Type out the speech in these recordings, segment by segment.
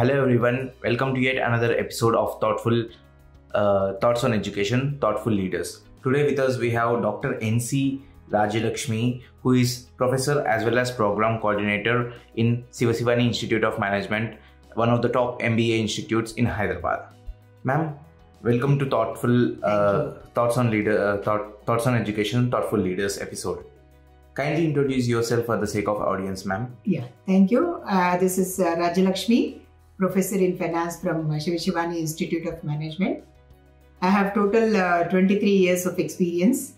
Hello everyone, welcome to yet another episode of Thoughtful Thoughts on Education, Thoughtful Leaders. Today with us we have Dr. N.C. Rajalakshmi, who is professor as well as program coordinator in Sivasivani Institute of Management, one of the top MBA institutes in Hyderabad. Ma'am, welcome to Thoughtful Thoughts on Education, Thoughtful Leaders episode. Kindly introduce yourself for the sake of audience, ma'am. Yeah, thank you. This is Rajalakshmi, professor in finance from Sivasivani Institute of Management. I have total 23 years of experience.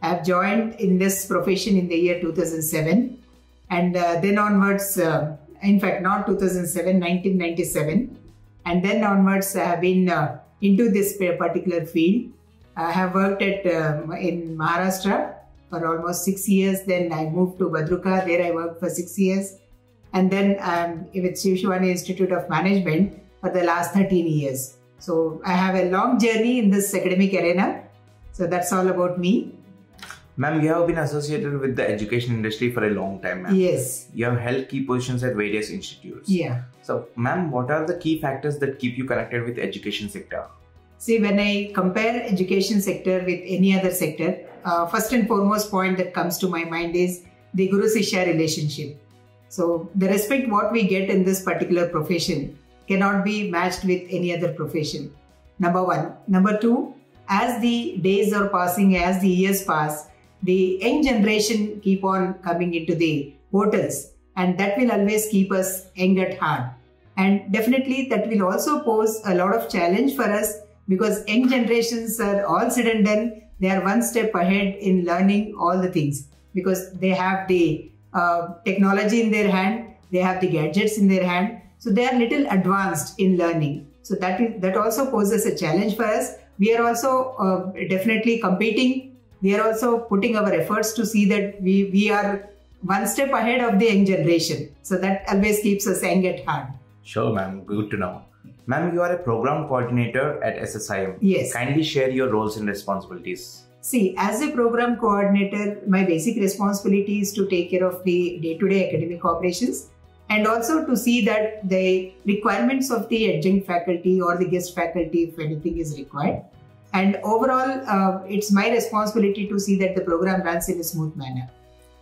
I have joined in this profession in the year 2007 and then onwards, in fact not 2007, 1997, and then onwards I have been into this particular field. I have worked in Maharashtra for almost 6 years. Then I moved to Badruka. There I worked for 6 years. And then with Sivasivani Institute of Management for the last 13 years. So I have a long journey in this academic arena. So that's all about me. Ma'am, you have been associated with the education industry for a long time, ma'am. Yes. You have held key positions at various institutes. Yeah. So, ma'am, what are the key factors that keep you connected with the education sector? See, when I compare education sector with any other sector, first and foremost point that comes to my mind is the Guru-Shishya relationship. So the respect what we get in this particular profession cannot be matched with any other profession. Number one. Number two, as the days are passing, as the years pass, the young generation keep on coming into the portals, and that will always keep us young at heart. And definitely that will also pose a lot of challenge for us, because young generations are all said and done, they are one step ahead in learning all the things, because they have the technology in their hand, they have the gadgets in their hand, so they are little advanced in learning. So that also poses a challenge for us. We are also definitely competing. We are also putting our efforts to see that we are one step ahead of the young generation. So that always keeps us young at heart. Sure, ma'am. Good to know. Ma'am, you are a program coordinator at SSIM. Yes. Kindly share your roles and responsibilities. See, as a program coordinator, my basic responsibility is to take care of the day-to-day academic operations and also to see that the requirements of the adjunct faculty or the guest faculty, if anything is required. And overall, it's my responsibility to see that the program runs in a smooth manner.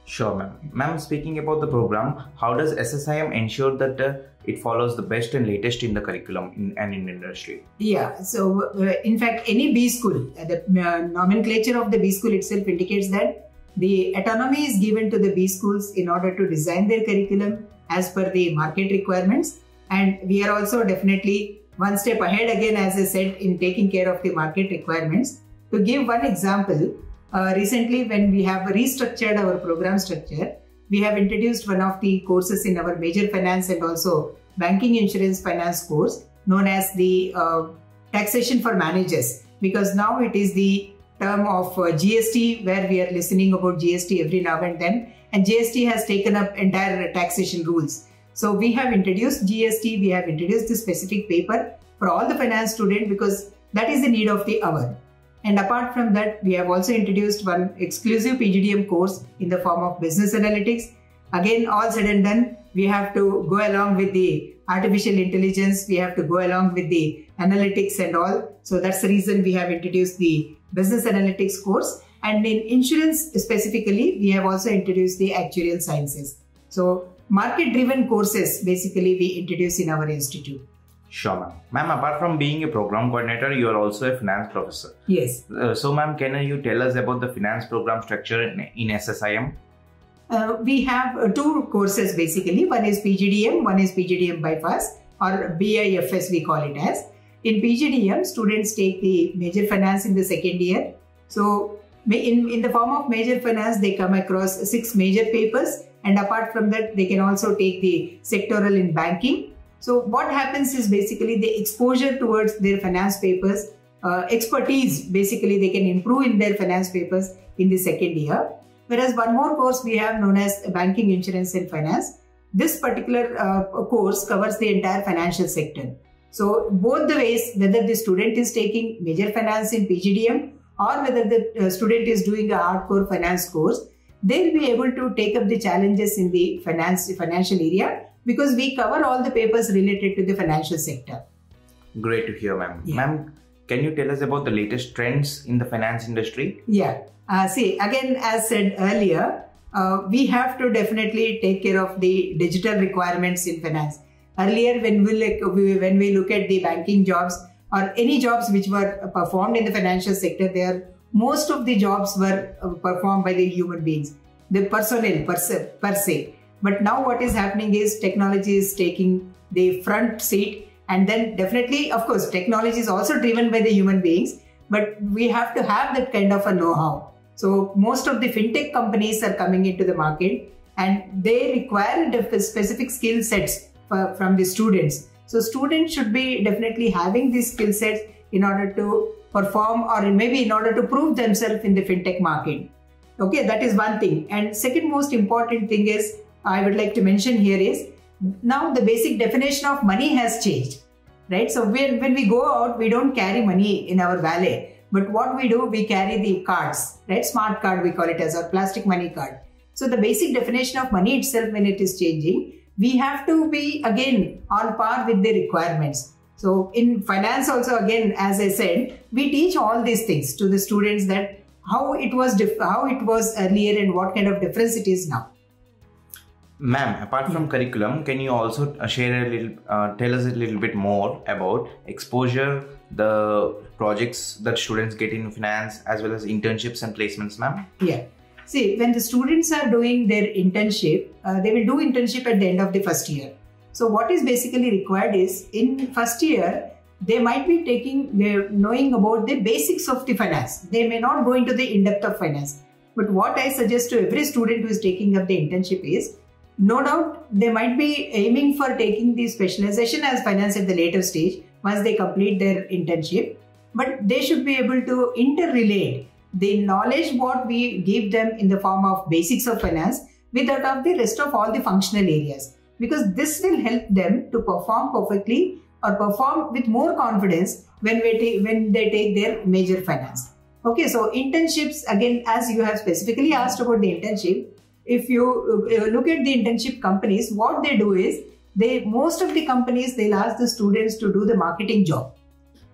Sure, ma'am. Ma'am, speaking about the program, how does SSIM ensure that it follows the best and latest in the curriculum in industry? Yeah, so in fact, any B school, the nomenclature of the B school itself indicates that the autonomy is given to the B schools in order to design their curriculum as per the market requirements. And we are also definitely one step ahead again, as I said, in taking care of the market requirements. To give one example, recently when we have restructured our program structure, we have introduced one of the courses in our major finance and also banking insurance finance course known as the taxation for managers, because now it is the term of GST, where we are listening about GST every now and then, and GST has taken up entire taxation rules. So we have introduced GST, we have introduced the specific paper for all the finance students because that is the need of the hour. And apart from that, we have also introduced one exclusive PGDM course in the form of business analytics. Again, all said and done, we have to go along with the artificial intelligence, we have to go along with the analytics and all. So that's the reason we have introduced the business analytics course. And in insurance specifically, we have also introduced the actuarial sciences. So market-driven courses basically we introduce in our institute. Sure, ma'am. Ma'am, apart from being a program coordinator, you are also a finance professor. Yes. So, ma'am, can you tell us about the finance program structure in SSIM? We have two courses basically. One is PGDM, one is PGDM bypass, or BIFS we call it as. In PGDM, students take the major finance in the second year. So in the form of major finance, they come across 6 major papers, and apart from that, they can also take the sectoral in banking. So what happens is basically the exposure towards their finance papers, expertise, basically they can improve in their finance papers in the second year. Whereas one more course we have known as banking, insurance and finance. This particular course covers the entire financial sector. So both the ways, whether the student is taking major finance in PGDM or whether the student is doing a hardcore finance course, they will be able to take up the challenges in the financial area because we cover all the papers related to the financial sector. Great to hear, ma'am. Yeah. Ma'am, can you tell us about the latest trends in the finance industry? Yeah. See, again, as said earlier, we have to definitely take care of the digital requirements in finance. Earlier, when we look at the banking jobs or any jobs which were performed in the financial sector, most of the jobs were performed by the human beings, the personnel per se. But now what is happening is technology is taking the front seat, and then definitely, of course, technology is also driven by the human beings, but we have to have that kind of a know-how. So most of the fintech companies are coming into the market, and they require specific skill sets from the students. So students should be definitely having these skill sets in order to perform, or maybe in order to prove themselves in the fintech market. Okay, that is one thing. And second most important thing is, I would like to mention here is, now the basic definition of money has changed, right? So when we go out, we don't carry money in our wallet, but what we do, we carry the cards, right? Smart card, we call it as, or plastic money card. So the basic definition of money itself, when it is changing, we have to be again on par with the requirements. So in finance also, again, as I said, we teach all these things to the students, that how it was earlier and what kind of difference it is now. Ma'am, apart from curriculum, can you also tell us a little bit more about exposure, the projects that students get in finance, as well as internships and placements, ma'am? Yeah. See, when the students are doing their internship, they will do internship at the end of the first year. So what is basically required is, in first year, they might be knowing about the basics of the finance. They may not go into the in-depth of finance. But what I suggest to every student who is taking up the internship is, no doubt they might be aiming for taking the specialization as finance at the later stage once they complete their internship. But they should be able to interrelate the knowledge what we give them in the form of basics of finance with that of the rest of all the functional areas, because this will help them to perform perfectly or perform with more confidence when they take their major finance. Okay, so internships, again, as you have specifically asked about the internship, if you look at the internship companies, what they do is, most of the companies, they'll ask the students to do the marketing job.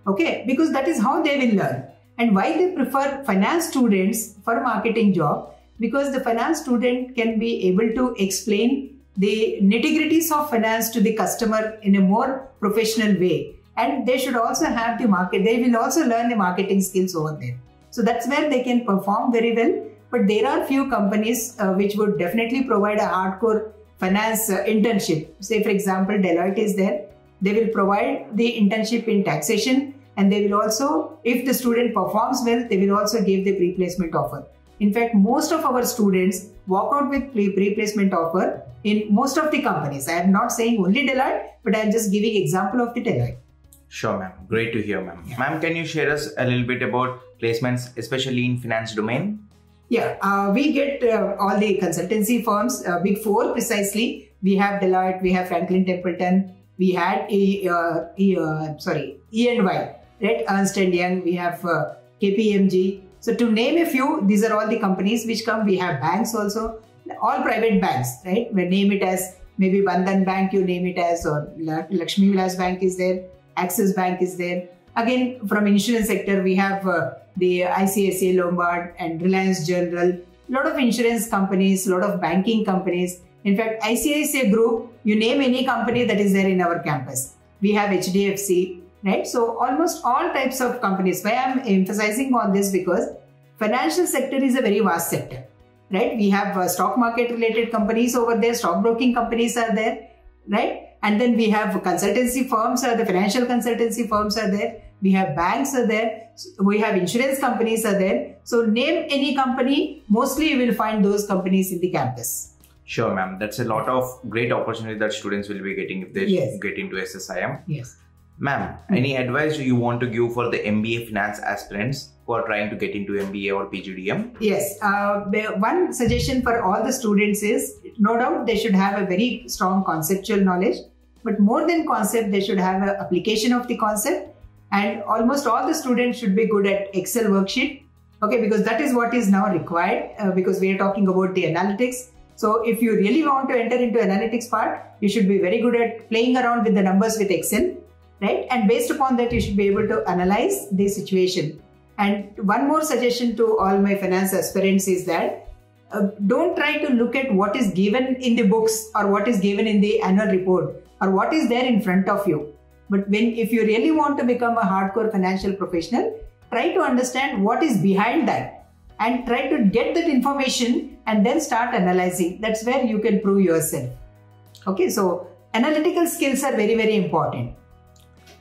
Okay, because that is how they will learn. And why they prefer finance students for marketing job? Because the finance student can be able to explain the nitty-gritties of finance to the customer in a more professional way. And they should also have the they will also learn the marketing skills over there. So that's where they can perform very well. But there are few companies which would definitely provide a hardcore finance internship. Say, for example, Deloitte is there. They will provide the internship in taxation, and they will also, if the student performs well, they will also give the pre-placement offer. In fact, most of our students walk out with pre-placement offer in most of the companies. I am not saying only Deloitte, but I am just giving example of the Deloitte. Sure, ma'am. Great to hear, ma'am. Yeah. Ma'am, can you share us a little bit about placements, especially in finance domain? Yeah, we get all the consultancy firms, Big Four precisely. We have Deloitte, we have Franklin Templeton, we had E&Y, right? Ernst & Young, we have KPMG. So to name a few, these are all the companies which come. We have banks also, all private banks, right? We name it as maybe Bandhan Bank, you name it as, or Lakshmi Vilas Bank is there, Axis Bank is there. Again, from insurance sector, we have the ICICI Lombard and Reliance General, a lot of insurance companies, a lot of banking companies. In fact, ICICI Group, you name any company that is there in our campus. We have HDFC, right? So almost all types of companies. Why I'm emphasizing on this? Because financial sector is a very vast sector, right? We have stock market related companies over there, stock broking companies are there, right? And then we have consultancy firms, the financial consultancy firms are there. We have banks are there. We have insurance companies are there. So name any company, mostly you will find those companies in the campus. Sure, ma'am. That's a lot of great opportunity that students will be getting if they get into SSIM. Yes. Ma'am, any advice you want to give for the MBA finance aspirants who are trying to get into MBA or PGDM? Yes. One suggestion for all the students is, no doubt they should have a very strong conceptual knowledge, but more than concept, they should have an application of the concept. And almost all the students should be good at Excel worksheet. Okay, because that is what is now required because we are talking about the analytics. So if you really want to enter into analytics part, you should be very good at playing around with the numbers with Excel, right? And based upon that, you should be able to analyze the situation. And one more suggestion to all my finance aspirants is that don't try to look at what is given in the books or what is given in the annual report or what is there in front of you. But if you really want to become a hardcore financial professional, try to understand what is behind that and try to get that information and then start analyzing. That's where you can prove yourself. Okay, so analytical skills are very, very important.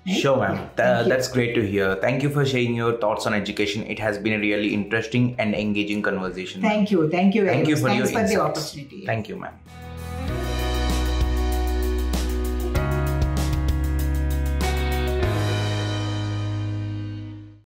Right? Sure, ma'am. That's great to hear. Thank you for sharing your thoughts on education. It has been a really interesting and engaging conversation. Thank you. Thank you very much. Thank you for your insights. the opportunity. Thank you, ma'am.